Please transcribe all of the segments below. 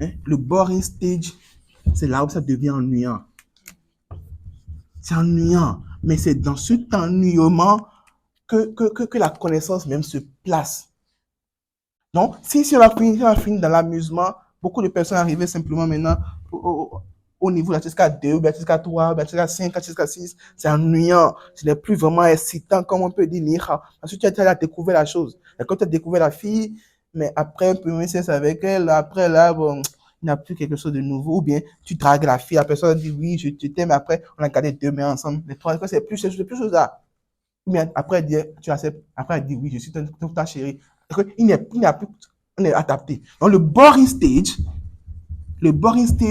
Hein? Le boring stage, c'est là où ça devient ennuyant. C'est ennuyant. Mais c'est dans cet ennuyement que la connaissance même se place. Donc, si on a fini dans l'amusement, beaucoup de personnes arrivent simplement maintenant au niveau de la TSK 2, la TSK 3, la TSK 5, la TSK 6. C'est ennuyant. Ce n'est plus vraiment excitant, comme on peut dire. Parce que tu as découvert la chose. Et quand tu as découvert la fille, mais après un peu c'est avec elle, après là, bon, il n'y a plus quelque chose de nouveau. Ou bien tu dragues la fille, la personne dit oui, je t'aime, après on a gardé 2 mains ensemble. Les trois, c'est plus chose là. Mais après, tu acceptes, après, elle dit oui, je suis ta chérie. Il n'y a plus, on est adapté. Donc, le boring stage,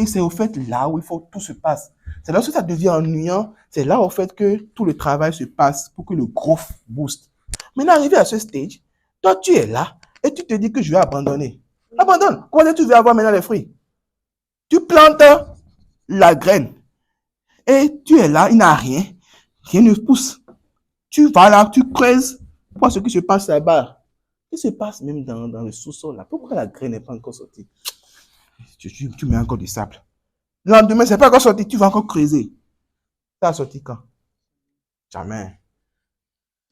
c'est au fait là où il faut tout se passe. C'est là où ça devient ennuyant. C'est là au fait que tout le travail se passe pour que le growth booste. Maintenant, arrivé à ce stage, toi, tu es là et tu te dis que je vais abandonner. Abandonne. Comment tu veux avoir maintenant les fruits? Tu plantes la graine et tu es là, il n'y a rien. Rien ne pousse. Tu vas là, tu creuses, vois ce qui se passe là-bas. Ce qui se passe même dans le sous-sol là. Pourquoi la graine n'est pas encore sortie? Tu mets encore du sable. Le lendemain, c'est pas encore sorti, tu vas encore creuser. Ça a sorti quand? Jamais.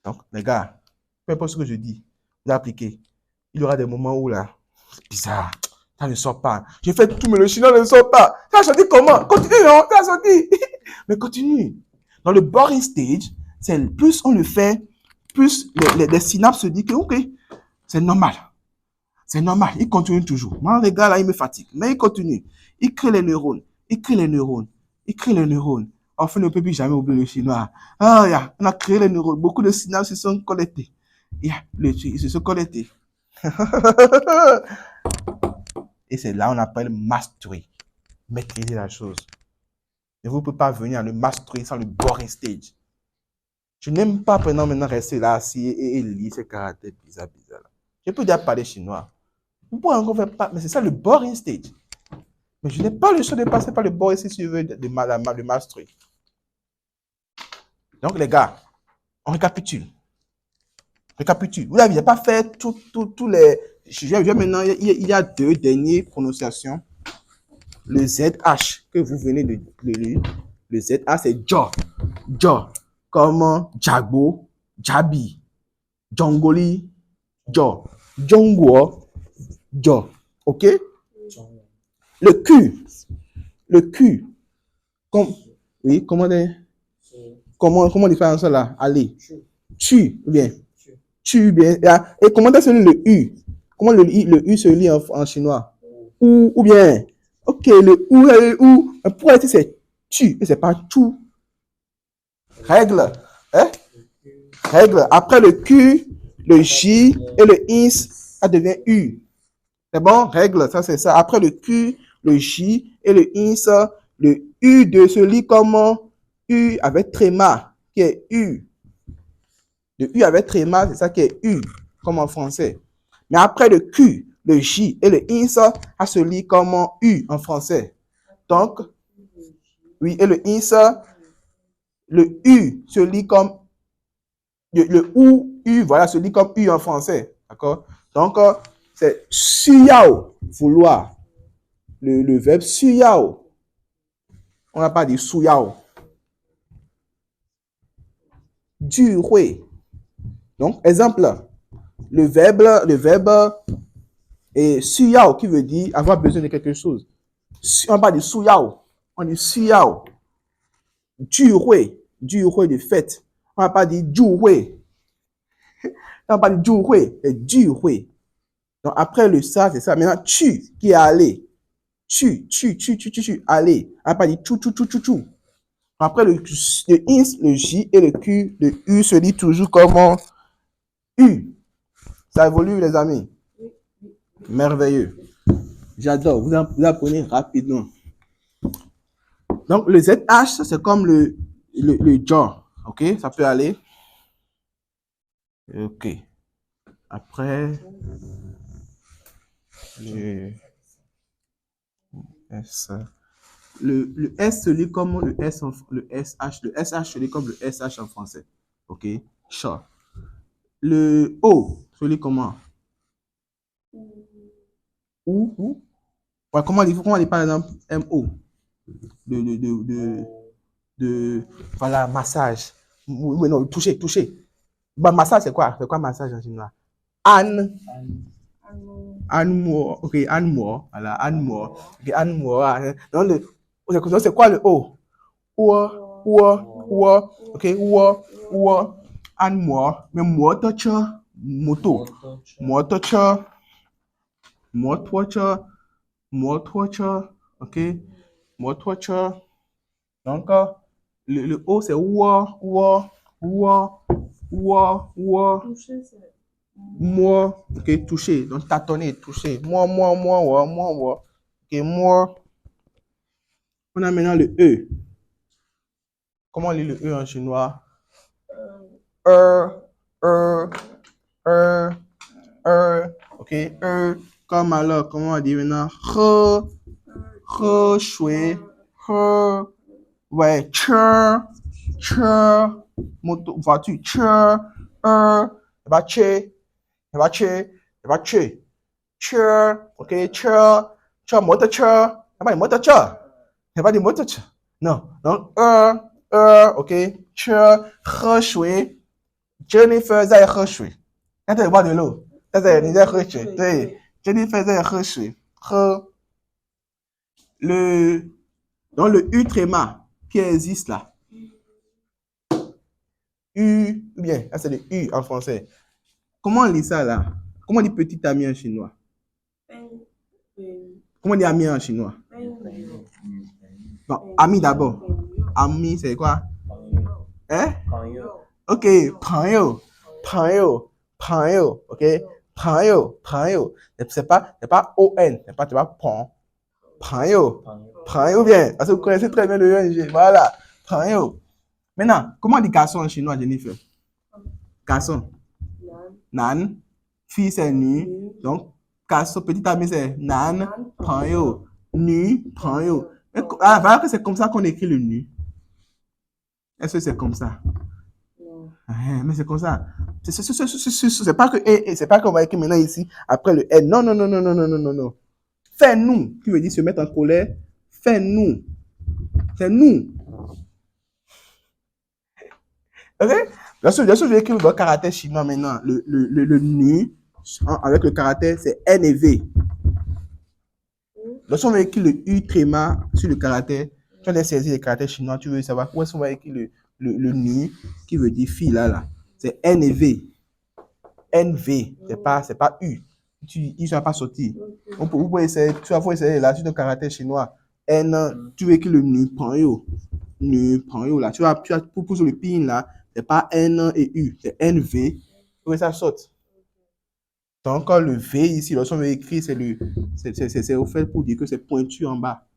Donc, les gars, peu importe ce que je dis, vous appliquez. Il y aura des moments où là, c'est bizarre. Ça ne sort pas. J'ai fait tout, mais le chinois ne sort pas. Ça a sorti comment? Continue, non? Ça a sorti. Mais continue. Dans le boring stage, c'est plus on le fait, plus les synapses se disent que, ok, c'est normal. C'est normal. Il continue toujours. Moi, les gars, là, il me fatigue. Mais il continue. Il crée les neurones. Il crée les neurones. Il crée les neurones. Enfin, on ne peut plus jamais oublier le chinois. Ah, yeah, on a créé les neurones. Beaucoup de synapses se sont connectés. Yeah, ils se sont connectés. Et c'est là qu'on appelle mastery. Maîtriser la chose. Et vous ne pouvez pas venir à le mastery sans le boring stage. Je n'aime pas maintenant rester là assis et lire ces caractères bizarres. Là. Je peux déjà parler chinois. Vous pouvez encore faire pas, mais c'est ça le boring stage. Mais je n'ai pas le choix de passer par le boring si tu veux de mastery. Donc les gars, on récapitule. Vous n'avez pas fait tous les. Maintenant, il y a 2 dernières prononciations. Le ZH que vous venez de lire. Le ZH, c'est jaw. Jaw. Comme Jagbo, Jabi, Jongoli, jaw. Jongwo, jaw. OK? Le Q. Le Q. Comme, oui, comment différence là? Allez. Tu, bien. Tu, bien. Et comment ça se lit le U? Comment le U se lit en chinois? Ou bien. Ok, le ou et le ou. Pour être c'est tu, et c'est pas tout. Règle. Hein? Règle. Après le Q, le J et le INS, ça devient U. C'est bon? Règle, ça c'est ça. Après le Q, le J et le INS, le U de se lit comme U avec tréma, qui est U. Le U avec tréma, c'est ça qui est U, comme en français. Mais après le Q, le J et le INS, ça se lit comme U en français. Donc, oui, et le INS, le U se lit comme le OU, U, voilà, se lit comme U en français. D'accord? Donc, c'est suyao, vouloir. Le verbe suyao. On n'a pas dit suyao. Du hui. Donc, exemple, le verbe est suyao qui veut dire avoir besoin de quelque chose. On n'a pas dit suyao. On dit suyao. Du hui de fête. On n'a pas dit du hui. On n'a pas dit du hui, c'est du hui. Donc, après le ça, c'est ça. Maintenant, tu qui est allé. Tu, allez. On n'a pas dit tu. Après le ins, le j et le q, le u se lit toujours comme u. Ça évolue, les amis. Merveilleux. J'adore. Vous apprenez rapidement. Donc, le ZH, c'est comme le jaw. OK? Ça peut aller. OK. Après, le S. Le S se lit comme le SH. Le SH se lit comme le SH en français. OK? Short. Le O se lit comment? Ou? Ouais, comment on dit par exemple MO? De, de, de, de, voilà, massage. Oui, non, toucher. Bah, massage, c'est quoi? C'est quoi massage en chinois? An, Anmo, ok, Anmo, voilà, Anmo, ok, Anmo, non, c'est quoi le O? Ok, Anmo, mais moi, toucha, moto, moi, toucha, moi, toucha, ok, moi, toucha, donc, le O, c'est moi, ok, toucher, donc tâtonner, toucher, moi, ok, moi. On a maintenant le E. Comment on lit le E en chinois? E, E, E, E, ok, E, comme alors, comment on dit maintenant? Shui, ouais, moto, voiture, va che, ok, moteur, c'est pas des motos. Non, donc, ok, shui, Jennifer 在喝水，那这里忘记录，但是你在喝水，对，Jennifer 在喝水，le, dans le U tréma qui existe là, U, ou bien, là c'est le U en français. Comment on lit ça là? Comment on dit petit ami en chinois? Comment on dit ami en chinois? Bon, ami d'abord. Ami, c'est quoi? Hein? Ok, 朋友, ok? 朋友. C'est pas O-N, c'est pas pont. 朋友 bien. Parce que vous connaissez très bien le ENG. Voilà, 朋友. Maintenant, comment on dit garçon en chinois, Jennifer? Garçon. Nan. Fille, c'est nu. Donc, garçon, petit ami, c'est nan. 朋友. Nu, 朋友. Ah, voilà que c'est comme ça qu'on écrit le nu. Est-ce que c'est comme ça? Mais c'est comme ça. C'est pas que c'est pas qu'on va écrire maintenant ici après le N. Non. Fais-nous, qui veut dire se mettre en colère. Fais-nous. C'est nous. Ok? Bien sûr, je vais écrire le caractère chinois maintenant. Le nu avec le caractère, c'est N et V. Lorsqu'on va écrire le U tréma sur le caractère, tu vas saisir les caractères chinois, tu veux savoir où est-ce qu'on va écrire le nu qui veut dire fille là. C'est N et V. NV, c'est pas U. Ils ne sont pas sortis. Vous pouvez essayer, tu vas essayer là sur le caractère chinois. N, tu veux écrire le nu, là. Tu vas pour le pin là, c'est pas N et U, c'est NV. Oui, ça saute. Donc, le V ici, lorsqu'on veut écrire, c'est au fait pour dire que c'est pointu en bas.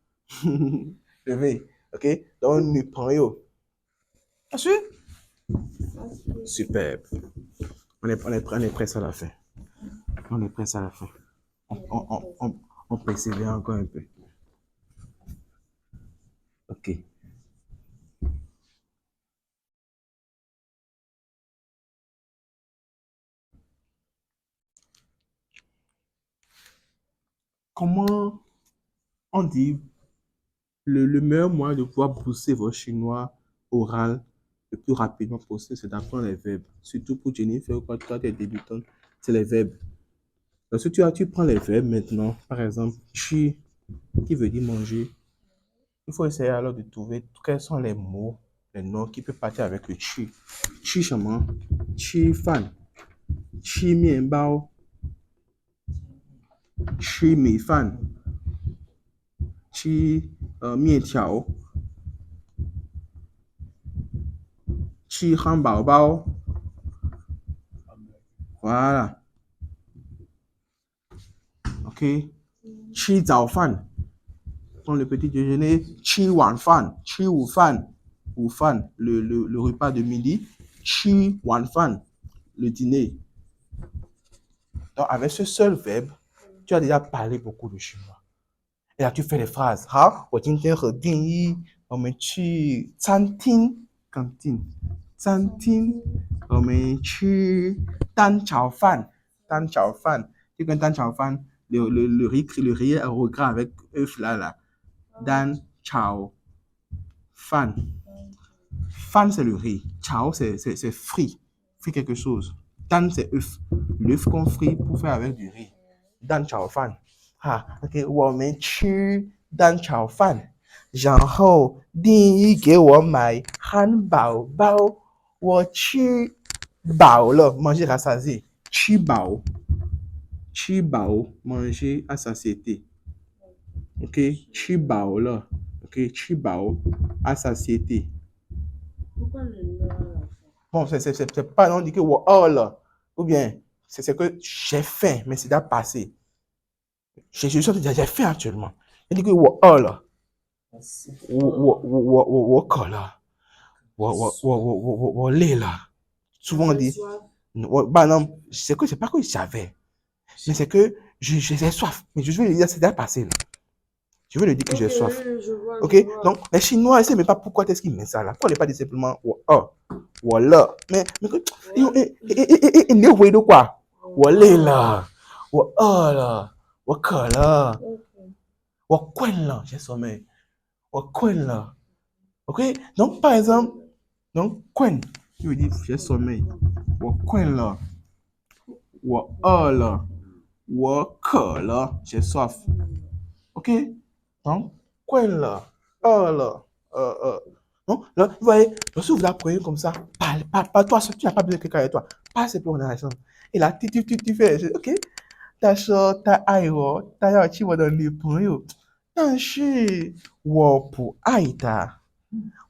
Le V, ok? Donc, nu, Bien sûr? Superbe. On est presque à la fin. On persévère encore un peu. Ok. Comment on dit le meilleur moyen de pouvoir booster votre chinois oral le plus rapidement possible, c'est d'apprendre les verbes. Surtout pour Jennifer, quand tu es débutante, c'est les verbes. Lorsque tu prends les verbes maintenant, par exemple, chi, qui veut dire manger, il faut essayer alors de trouver quels sont les mots, les noms qui peuvent partir avec le chi. Chi chemin, chi fan, chi mian bao, chi mi fan, chi mian tiao, chi han bao bao. Voilà. Ok. Chi zao fan. Pour le petit déjeuner. Chi wan fan. Chi wu fan. Wu fan, le repas de midi. Chi wan fan, le dîner. Donc, avec ce seul verbe, tu as déjà parlé beaucoup de chinois. Et là, tu fais les phrases. Ha, 我今天和定一，我们去餐厅 cantine 餐厅，我们去蛋炒饭，蛋炒饭就跟蛋炒饭 le riz au gras avec œuf là. Dan, chao, fan. Fan, c'est le riz. Chao, c'est frit. Frit quelque chose. Dan, c'est œuf. L'œuf qu'on frit pour faire avec du riz. Dan, chao, fan. Ah, OK. 我们吃蛋炒饭，然后第一给我买汉堡包，我吃饱了，manger rassasié，吃饱，吃饱，manger à satiété. OK, 吃饱了，OK, 吃饱à satiété. Pourquoi le là, là? Bon, c'est pas non dit que我饿了, ou bien c'est que j'ai faim, mais c'est déjà passé. J'ai faim actuellement. Il dit que 我饿了，我渴了，我累了。Souvent on dit, bah non, c'est pas que j'avais, mais c'est que j'ai soif. Mais je veux le dire, c'est déjà passé là. Je veux le dire que j'ai soif. Je vois, OK? Donc, les Chinois, ils ne savent même pas pourquoi est-ce qu'ils mettent ça là. Pourquoi ils ne pas dit simplement oh, voilà. Mais il est où de quoi? Voilà là. Là. Là. Là. J'ai sommeil. Là. OK? Donc, par exemple, donc, tu veux dire j'ai sommeil. Là. Là. Là. J'ai soif. OK? Donc, là. Là. Donc, là, vous voyez, lorsque vous apprenez comme ça, pas toi, tu n'as pas besoin de quelqu'un avec toi. Pas simplement dans la chambre. Et là, tu fais, OK? 他说他爱我，他要去我的女朋友，但是我不爱他。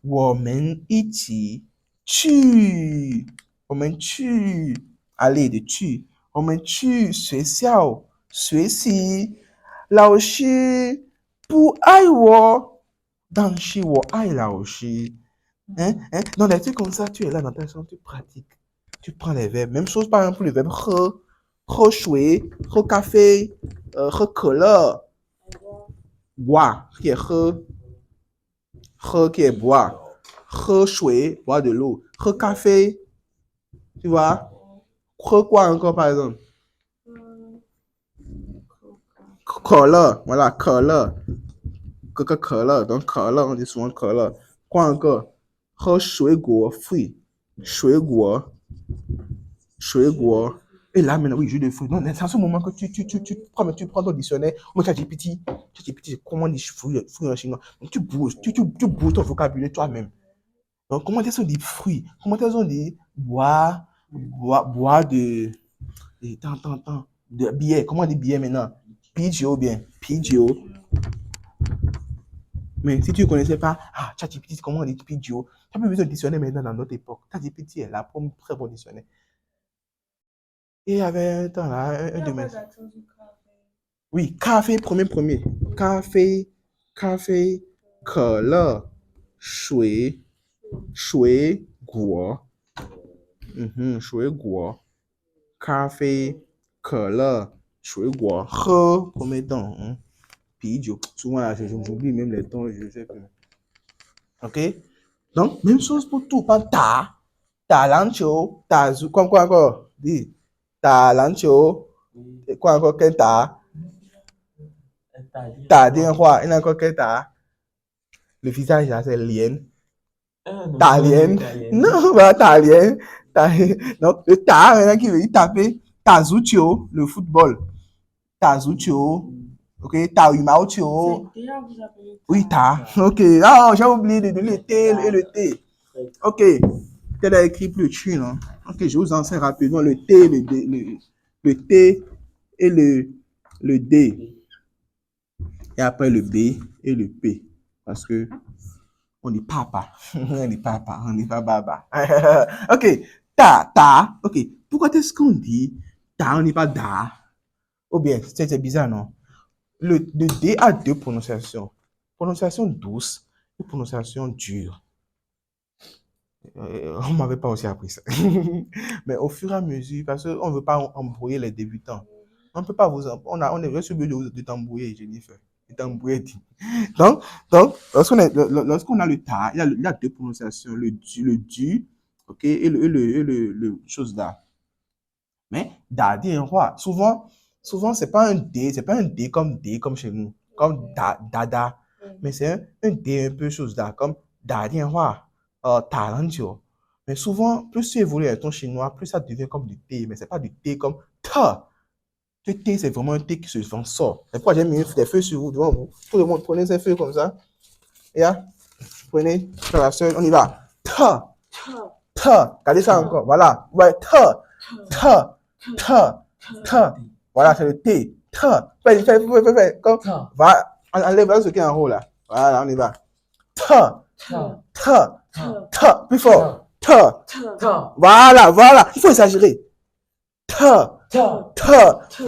我们一起去，我们去aller的去，我们去学校学习。老师不爱我，但是我爱老师。Dans les trucs comme ça, tu es là dans ta chambre, tu pratiques. Tu prends les verbes. Même chose, par exemple, le verbe re, re jouer, re café, re couleur, boire, qui est re qui est boire, re jouer, boire de l'eau, re café, tu vois, re quoi encore, par exemple? Couleur, voilà, couleur. Couleur, donc couleur, on dit souvent couleur. Quoi encore? Re jouer, go, fruit, jouer, go, et là, maintenant, oui, jus de fruits. Non, c'est à ce moment que tu prends ton dictionnaire. Moi, ChatGPT, c'est comment on dit fruits en chinois. Donc, tu bouges ton vocabulaire toi-même. Donc, comment est-ce qu'on dit fruits? Comment est-ce qu'on dit boire de billet? Comment on dit billet maintenant? PGO bien. PGO. Mais si tu ne connaissais pas, ChatGPT, comment on dit PGO? Tu n'as pas besoin de dictionnaire maintenant dans notre époque. ChatGPT est là pour un très bon dictionnaire. Et il y avait un temps là, un de mes. Oui, café, premier. Café, 可乐，水果，水果，咖啡，可乐，水果，喝，premier temps,啤酒. Souvent là, j'oublie même les temps, je sais plus. OK? Donc, même chose pour tout. Pas ta lancho, ta quoi encore? Dis, ta lancho, et quoi encore? Quel ta? Ta, dis quoi? Il y a encore quel ta? Le visage là, c'est lien. Ta lien. Non, pas ta lien. Donc, le ta, maintenant qui veut dire taper. Tazucho, le football. Tazucho. OK, ta umaucho. Oui, ta. OK. Ah, j'ai oublié de donner le T et le T. OK. T'as là écrit plus tu, non? OK, je vous enseigne rapidement le T, le D, le T et le D. Et après le B et le P. Parce que on dit papa. On dit papa, on dit pas baba. OK. Ta. OK. Pourquoi est-ce qu'on dit ta, on dit pas da? Ou bien, c'est bizarre, non? Le D a deux prononciations. Prononciation douce et prononciation dure. On m'avait pas aussi appris ça. Mais au fur et à mesure, parce qu'on ne veut pas embrouiller les débutants. On ne peut pas vous... On est sur le but de t'embrouiller, Jennifer. De t'embrouiller. Donc, lorsqu'on a le ta, il y a deux prononciations. Le du, OK, et le chose là. Mais da, dit un roi. Souvent, souvent, c'est pas un D comme chez nous, comme dada, mais c'est un D un peu chose là, comme da dian hua, ta lan jiu. Mais souvent, plus tu évolues avec ton chinois, plus ça devient comme du T, mais c'est pas du T comme ta. Le T, c'est vraiment un T qui se sort. C'est pourquoi j'ai mis des feuilles sur vous, devant vous. Tout le monde, prenez ces feuilles comme ça. Et là, prenez, sur la seule, on y va. Ta, ta. Regardez ça encore. Voilà. Ouais, ta, ta, ta, ta. Voilà, c'est le T. Ta. Fais. Comme, va, enlève ce qui est en haut là. Voilà, on y va. Ta, ta, ta. Plus fort. Ta. Voilà. Il faut exagérer. Ta.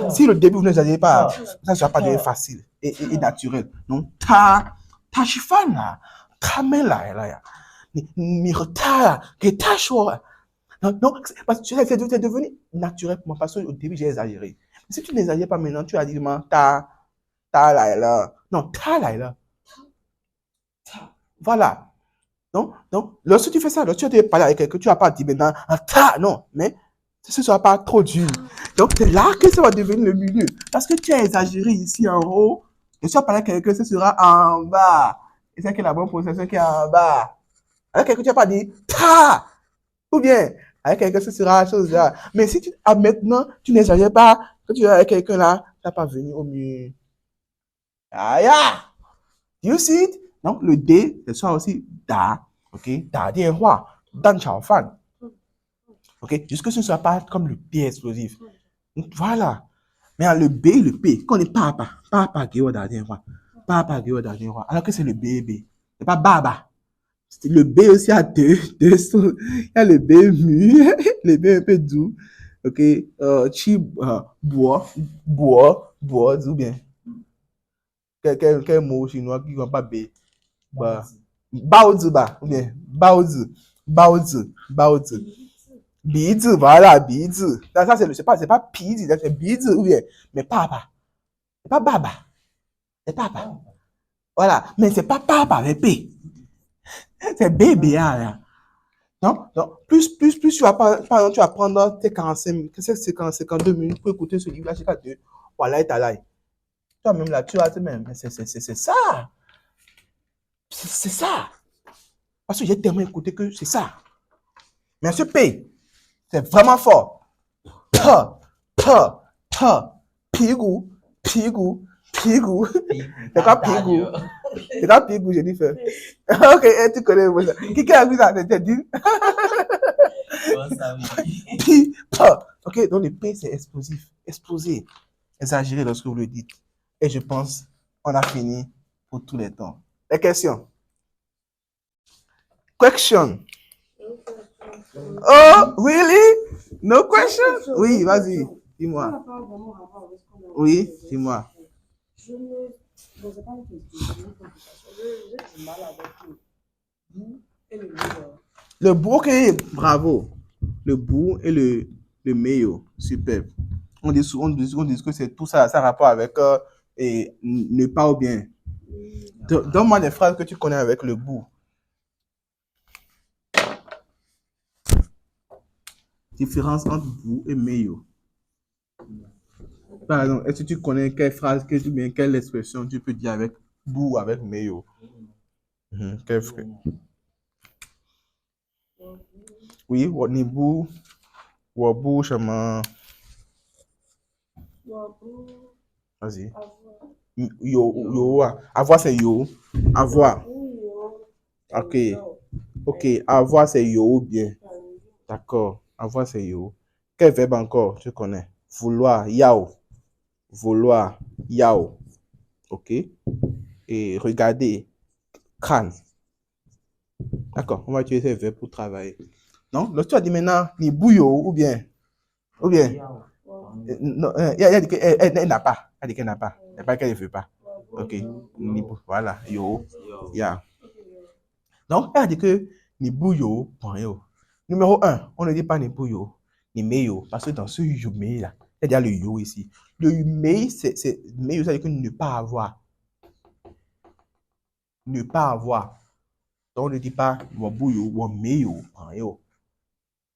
Si le début vous n'exagérez pas, ça ne sera pas facile et naturel. Donc, ta cheval là, ta main là, ni retard, que ta choix. Non, parce que c'est devenu naturel pour moi, parce qu'au début j'ai exagéré. Mais si tu n'exagères pas maintenant, tu as dit, ta là. Non, ta là. Voilà. Donc, lorsque tu fais ça, lorsque tu as parlé avec quelqu'un, tu n'as pas dit maintenant, ta, non, mais ce ne sera pas trop dur. Donc, c'est là que ça va devenir le milieu. Parce que tu as exagéré ici en haut, et si tu as parlé avec quelqu'un, ce sera en bas. Et c'est que la bonne prononciation qui est en bas. Avec quelqu'un, tu n'as pas dit ta, ou bien, avec quelqu'un, ce sera la chose là. Mais si maintenant, tu n'exagères pas, quand tu es avec quelqu'un là, tu n'as pas venu au mieux. Aïe! You see it? Donc, le D, ce sera aussi da, ok? Da dian hua, dan chao fan. Ok? Jusque ce ne soit pas comme le P explosif. Donc, voilà. Mais le B et le P, quand on est papa, guéo da dian hua. Papa guéo da dian hua. Alors que c'est le bébé. C'est pas baba. Le B aussi a deux sons. Il y a le B mu, le B un peu doux. Ok? Chi, bois, ou bien. Quel mot chinois qui ne pas B? Bah, baozi, ou bien, baozi. Bizi, voilà, bizi. Ça, c'est pas pizzi, c'est bizi, ou bien, mais papa. C'est pas baba. C'est papa. Voilà, mais c'est pas papa avec P. C'est bébé, là. Non, plus tu vas par exemple, tu vas prendre tes 45, 52 minutes pour écouter ce livre-là, jusqu'à 2. Voilà, et t'as là. Toi-même, là, tu vas te même, c'est ça. C'est ça. Parce que j'ai tellement écouté que c'est ça. Mais ce P, c'est vraiment fort. Ta, pigou. C'est quoi pigou? C'est quoi pigou, j'ai dit fait. Ok, tu connais ça. Qui a vu ça? C'est dit? Ok, donc le P, c'est explosif. Explosé. Exagéré lorsque vous le dites. Et je pense, on a fini pour tous les temps. Les questions? Question. Oh, really? No question? Oui, vas-y, dis-moi. Oui, dis-moi. Je ne sais pas une question. J'ai du mal avec le bout et le meilleur. Le bout, ok, bravo. Le bout et le meilleur, superbe. On dit que c'est tout ça, ça a rapport avec et ne pas ou bien. Donne-moi des phrases que tu connais avec le bout. Différence entre bout et meilleur. Par exemple, est-ce que tu connais quelle phrase, quelle expression tu peux dire avec bout ou avec meilleur? Quelle phrase? Oui, ni bout, ou bout, chemin. Vas-y. Yo, avoir c'est yo. Avoir. Ok. Avoir c'est yo bien. D'accord. Avoir c'est yo. Quel verbe encore tu connais? Vouloir, yao. Vouloir, yao. Ok. Et regarder, kan. D'accord. On va utiliser ces verbes pour travailler. Non? Donc tu as dit maintenant, ni bouillot ou bien. Non, elle dit qu'elle n'a pas. Elle dit qu'elle n'a pas. Elle n'a pas qu'elle ne veut pas. Ok. Voilà. Yo. Ya. Donc, elle a dit que ni bouillot, point yo. Numéro 1, on ne dit pas ni bouillot, ni meyo. Parce que dans ce yumei là, il y a le yo ici. Le yumei, c'est meyo, ça veut dire que ne pas avoir. Ne pas avoir. Donc, on ne dit pas wa bouillot, wa meyo, point yo.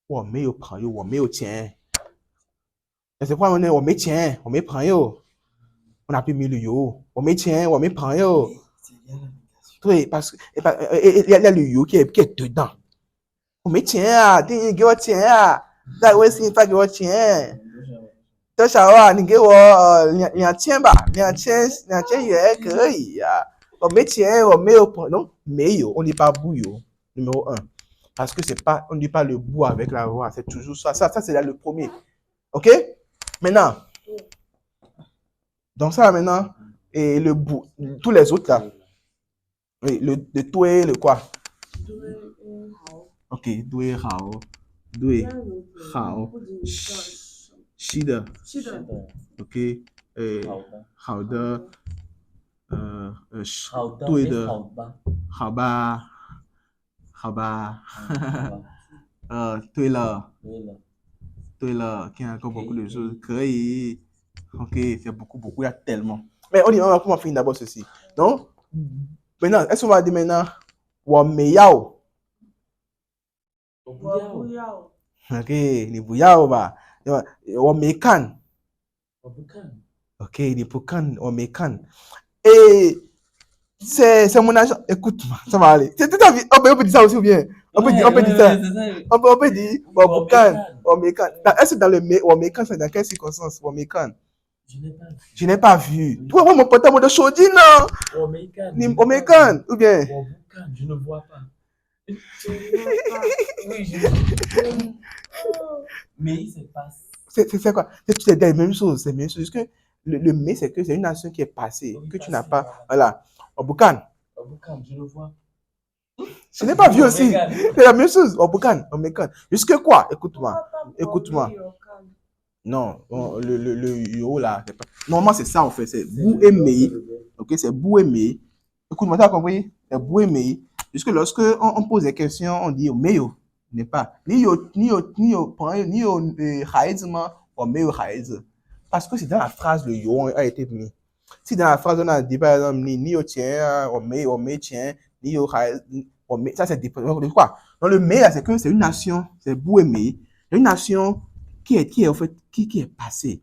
Wa meyo, point yo, wa meyo, tiens. Et c'est pourquoi on met tiens, on met prend yo. On a plus mis le yo. On met tiens, on met prend yo. C'est bien la négation. Oui, parce que il y a le yo qui est dedans. On met tiens, t'es yo tiens. Ça ouais c'est pas yo tiens. Toi ça va,你给我2000吧，2000也可以呀。我没钱，我没有朋non, 没有，on dit pas bouillot, numéro 1. Parce que c'est pas, on dit pas le bout avec la voix, c'est toujours ça. Ça c'est là le premier. Ok? Maintenant, donc ça maintenant, et le bout, tous les autres là, oui, le toué, le quoi? Ok, doué, hao, doué, hao, shida, ok, 好的，对的，好吧，好吧，对了，对了，qui a encore beaucoup de choses, 可以，ok, c'est beaucoup, beaucoup, il y a tellement. Mais on va comment finir d'abord ceci. Donc, maintenant, est-ce qu'on va dire maintenant, 我没要 OK, 你不要吧，对吧？我没看 OK, 你不看，我没看。Et c'est mon agent. Écoute-moi, ça va aller. On peut dire ça aussi ou bien? On peut dire ça. On peut dire, on me can. Est-ce que dans le on me can, c'est dans quelle circonstance? On me can. Je n'ai pas vu. Toi, moi, mon portable de chaudi, non? On me can, ou bien? Je ne vois pas. Oui, mais c'est pas. C'est quoi? C'est la même chose. C'est la même chose. Juste que le mais, c'est que c'est une nation qui est passée, que tu n'as pas. Voilà. Obukan. Je le vois. Je n'ai pas vu aussi. C'est la même chose. Obukan. Jusque quoi? Écoute-moi. Écoute-moi. Non, le yo là. Normalement, c'est ça en fait. C'est bou et mei. Ok, c'est bou et mei. Écoute-moi, tu as compris? C'est bou et mei. Jusque lorsque on pose des questions, on dit meio. N'est pas. Ni yo, haïzma, ou meio haïz. Parce que c'est dans la phrase, le yo a été mis. Si dans la phrase, on a dit par exemple, ni yo tien, ou me tien, ni yo haïz, ça c'est dépendant de quoi? Donc le mais, c'est que c'est une nation, c'est bou et mei. C'est une nation qui est en fait, qui est passée.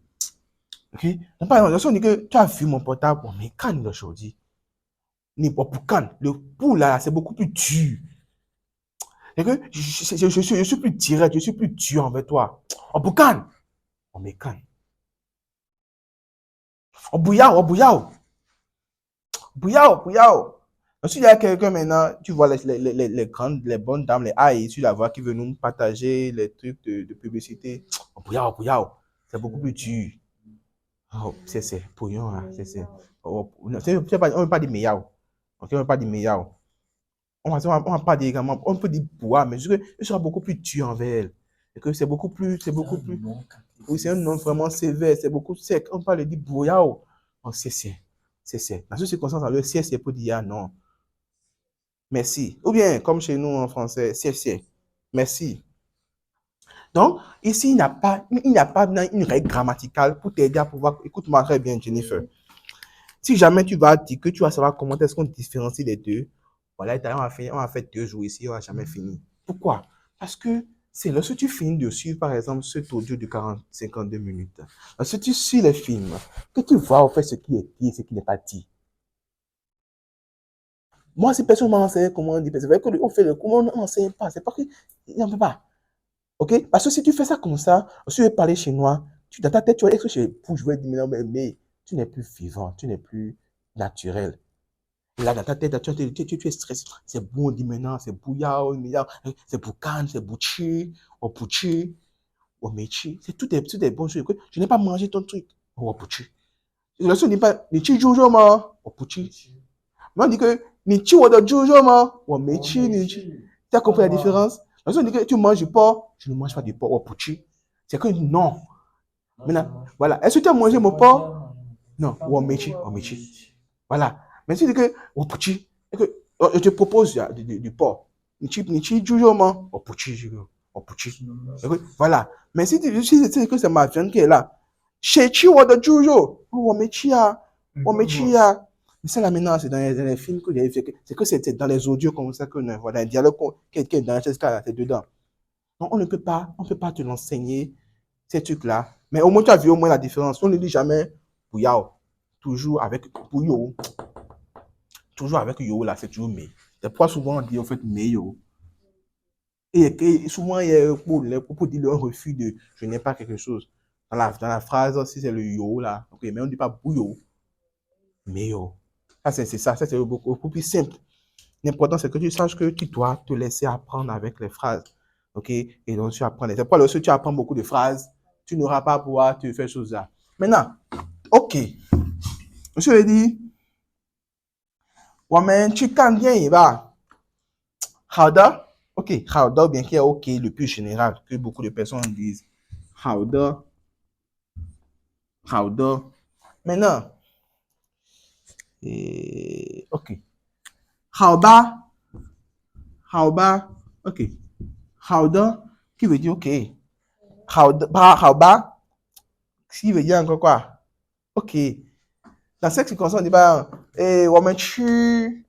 Ok? Donc, par exemple, si on dit que tu as vu mon portable, bon, mais quand aujourd'hui, ni pour quand, le pour là, c'est beaucoup plus dur. C'est que je suis plus direct, je suis plus dur envers toi. Oh, pour quand? Oh, mais quand? Oh, bouillard, oh, bouillard. Bouillard, bouillard. Ensuite, il y a quelqu'un maintenant, tu vois les grandes, les bonnes dames, les aïe, tu la vois qui veut nous partager les trucs de publicité. Oh, bouillard, bouillard. C'est beaucoup plus dur. Oh, c'est bouillon, hein, c'est. Oh, on ne veut pas dire meilleur. Ok, on ne veut pas dire meilleur. On va pas dire également, on peut dire bois, mais je sera beaucoup plus dur envers elle. Et que c'est beaucoup plus. Oui, c'est un nom vraiment sévère, c'est beaucoup sec. On parle de bouillard. Oh, c'est. Dans ce circonstance, le c'est pour dire ah, non. Merci. Ou bien, comme chez nous en français, c'est. Merci. Donc, ici, il n'y a pas une règle grammaticale pour t'aider à pouvoir. Écoute-moi très bien, Jennifer. Si jamais tu vas dire que tu vas savoir comment est-ce qu'on différencie les deux, voilà, on va faire 2 jours ici, on va jamais fini. Pourquoi? Parce que c'est lorsque tu finis de suivre, par exemple, cet audio de 52 minutes, lorsque tu suis les films, que tu vois, en fait, ce qui est dit et ce qui n'est pas dit. Moi, si personne m'a enseigné comment on dit, c'est vrai qu'on fait le comment on n'enseigne pas, c'est pas qu'il n'en peut pas. Ok? Parce que si tu fais ça comme ça, si tu veux parler chinois, dans ta tête, tu vas dire que je vais dire, mais tu n'es plus vivant, tu n'es plus naturel. Là, dans ta tête, tu es stressé. C'est bon, on dit maintenant, c'est bouillard, c'est boucan, c'est bouchi, ou bouchi, ou mechi. C'est tout des bonnes choses. Je n'ai pas mangé ton truc. Ou bouchi. La on dit pas, ni chi jojo ma, ou bouchi. Mais on dit que, ni chi ou de jojo ma, ou mechi, ni chi. Tu as compris la différence? La on dit que tu manges du porc, je ne mange pas du porc, ou bouchi. C'est que non. Maintenant, voilà. Est-ce que tu as mangé mon porc? Non, ou mechi, ou mechi. Voilà. Mais si tu dis que, oh, puchi, je te propose du porc. Ni chi jujoma, oh, puchi, oh, puchi. Voilà. Mais si tu dis que c'est ma viande qui est là, chez chi ou de jujo, oh, mais chia, oh, mais chia. Mais ça, là, maintenant, c'est dans les films que j'ai fait. C'est que c'est dans les audios comme ça que nous voilà, un dialogue qui est dans ce cas-là, c'est dedans. Donc, on ne peut pas te l'enseigner, ces trucs-là, Mais au moins, tu as vu au moins la différence. On ne dit jamais Bouyao. Toujours avec Bouyo. Toujours avec Yo, là, c'est toujours mais. C'est pourquoi souvent on dit en fait mais Yo. Et souvent, il y a pour dire un refus de je n'ai pas quelque chose. Dans la phrase, si c'est le Yo, là, ok, mais on ne dit pas Bouyo. Mais Yo. Ça, c'est beaucoup plus simple. L'important, c'est que tu saches que tu dois te laisser apprendre avec les phrases. OK? Et donc, tu apprends. C'est pourquoi lorsque tu apprends beaucoup de phrases, tu n'auras pas à pouvoir te faire choses là. Maintenant, OK. Monsieur a dit, ouais, mais tu cannes bien, il va. Howda? OK. Howda, bien qu'il y ait OK, le plus général, que beaucoup de personnes disent. Howda. Howda. Maintenant, OK. Howba. Howba. OK. Howda, qui veut dire OK. Howba, qui veut dire encore quoi? OK. Dans cette circonstance, on dit pas, Wamenchu,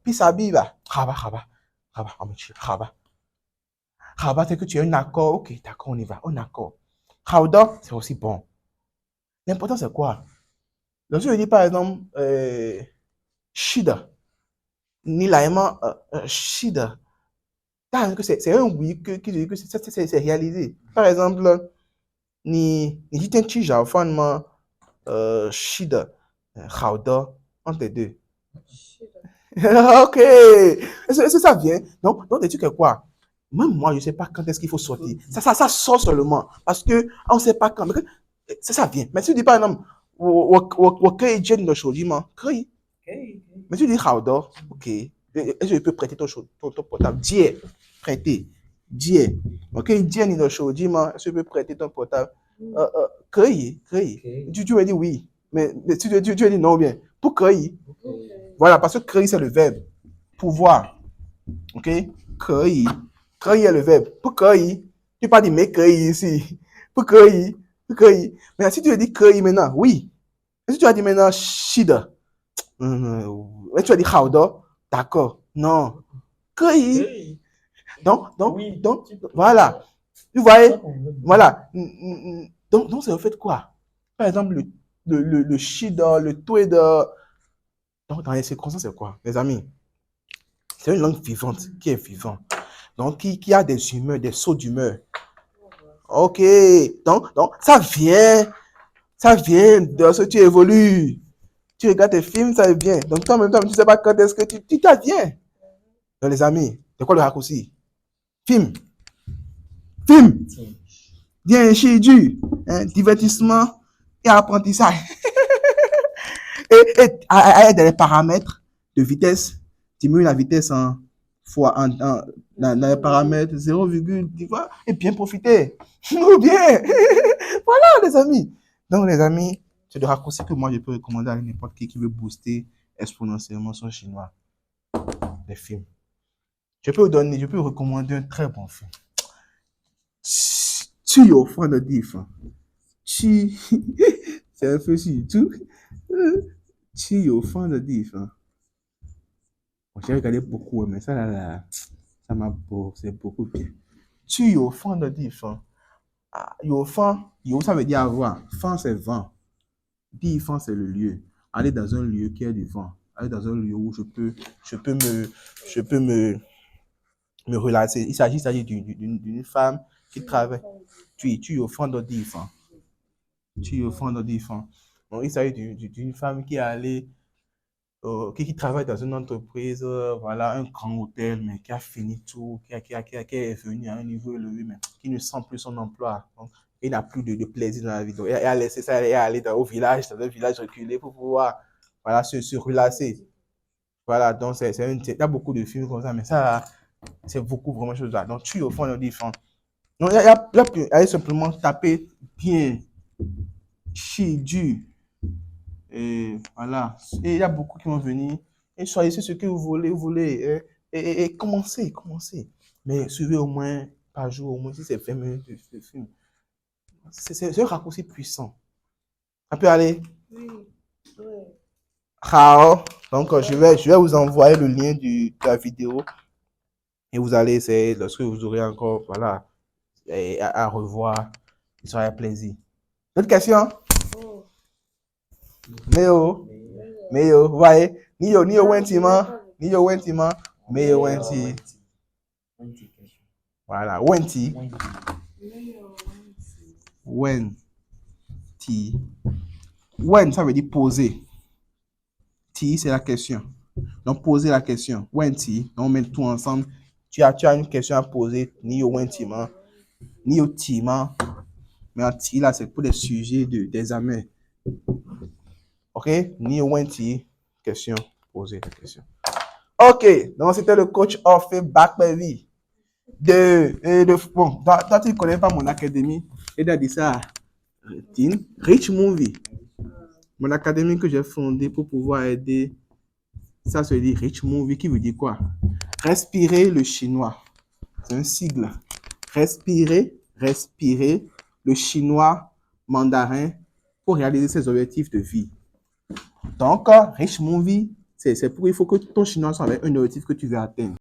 Pisabi, bah, Raba, Wamenchu, Raba. Raba, c'est que tu as un accord. OK, d'accord, on y va, un accord. Howda, c'est aussi bon. L'important, c'est quoi? Donc, si je dis par exemple, Shida, ni l'aimant, Shida, c'est un oui qui dit que c'est réalisé. Par exemple, ni dit un tija, enfin, Shida, Howda, entre les deux. Ok, est-ce que ça vient? Donc tu sais quoi? Même moi, je ne sais pas quand est-ce qu'il faut sortir. Ça sort seulement. Parce que on ne sait pas quand. Mais ça vient. Mais si tu dis par exemple, ok, j'ai une chose, dis-moi, mais tu dis Howda, ok. Est-ce que je peux prêter ton portable? Dis, prêter. Dis, ok, dis une chose, dis-moi, est-ce que je peux prêter ton portable? Tu veux dire oui. Mais tu veux dire non bien. Pour créer. Voilà, parce que créer, c'est le verbe. Pouvoir. OK? Créer. Créer est le verbe. Pour créer. Tu ne peux pas dire mais créer ici. Pour créer. Pour créer. Mais si tu veux dire créer maintenant, oui. Et si tu vas dire maintenant shida. Et tu vas dire howda. D'accord. Non. Créer. Donc, voilà. Vous voyez? Voilà. Donc, c'est au fait quoi? Par exemple, le shida, le tweda. Donc, dans les circonstances, c'est quoi, les amis? C'est une langue vivante, qui est vivante. Donc, qui a des humeurs, des sauts d'humeur. Ok. Donc, ça vient de ce que tu évolues. Tu regardes tes films, ça vient. Donc, toi, en même temps, tu ne sais pas quand est-ce que tu t'adviens. Donc, les amis, c'est quoi le raccourci? Film. Bien chez Dieu. Divertissement et apprentissage. et des paramètres de vitesse. Diminue la vitesse dans les paramètres 0, tu vois, et bien profiter. Ou bien. Voilà, les amis. Donc, les amis, c'est le raccourci que moi, je peux recommander à n'importe qui veut booster exponentiellement son chinois. Les films. Je peux vous recommander un très bon film. Tu es au fond de diff. C'est un peu sur tout. Tu es au fond de diff. J'ai regardé beaucoup, mais ça m'a beau, c'est beaucoup bien. Tu es au fond de diff. Au fond, ça veut dire avoir. Fond, c'est vent. Diff, c'est le lieu. Aller dans un lieu qui est du vent. Aller dans un lieu où je peux me relaxer. Il s'agit d'une femme qui travaille. Tu es au fond de diff. Tu es au fond de diff. Donc, il s'agit d'une femme qui est allée qui travaille dans une entreprise, voilà, un grand hôtel, mais qui a fini tout, qui est venu à un niveau élevé, mais qui ne sent plus son emploi. Donc, il n'a plus de plaisir dans la vie. Donc, il a laissé ça et aller dans un village reculé pour pouvoir, voilà, se relaxer. Voilà, donc il y a beaucoup de films comme ça, mais ça, c'est beaucoup vraiment de choses là. Donc, tu es au fond de différent. Donc, il y a simplement taper bien, du. Et voilà. Et il y a beaucoup qui vont venir. Et choisissez ce que vous voulez. Et commencez. Mais suivez au moins par jour, au moins si c'est 20 minutes de film. C'est un raccourci puissant. Ça peut aller? Oui. Donc, je vais vous envoyer le lien de la vidéo. Et vous allez essayer, lorsque vous aurez encore, voilà, à revoir. Il sera un plaisir. D'autres questions? Oh. Meo, Meo, vous voyez? Niyo Wentima, Niyo Wentima, Meo Wenti. Voilà, Wenti, Wenti. When, ça veut dire poser. Ti, c'est la question. Donc, poser la question. Wenti, on met tout ensemble. Tu as une question à poser. Niyo Wentima, Niyo Tima. Mais en ti, là, c'est pour des sujets d'examen. OK? Niyo Wenti, question, poser la question. OK, donc c'était le coach of Back Baby. Bon, toi, tu ne connais pas mon académie. Et a dit ça, Rich Movie. Mon académie que j'ai fondée pour pouvoir aider, ça se dit Rich Movie, qui veut dire quoi? Respirer le chinois. C'est un sigle. Respirer le chinois mandarin pour réaliser ses objectifs de vie. Donc, Rich Movie, c'est pour il faut que ton chinois soit avec un objectif que tu veux atteindre.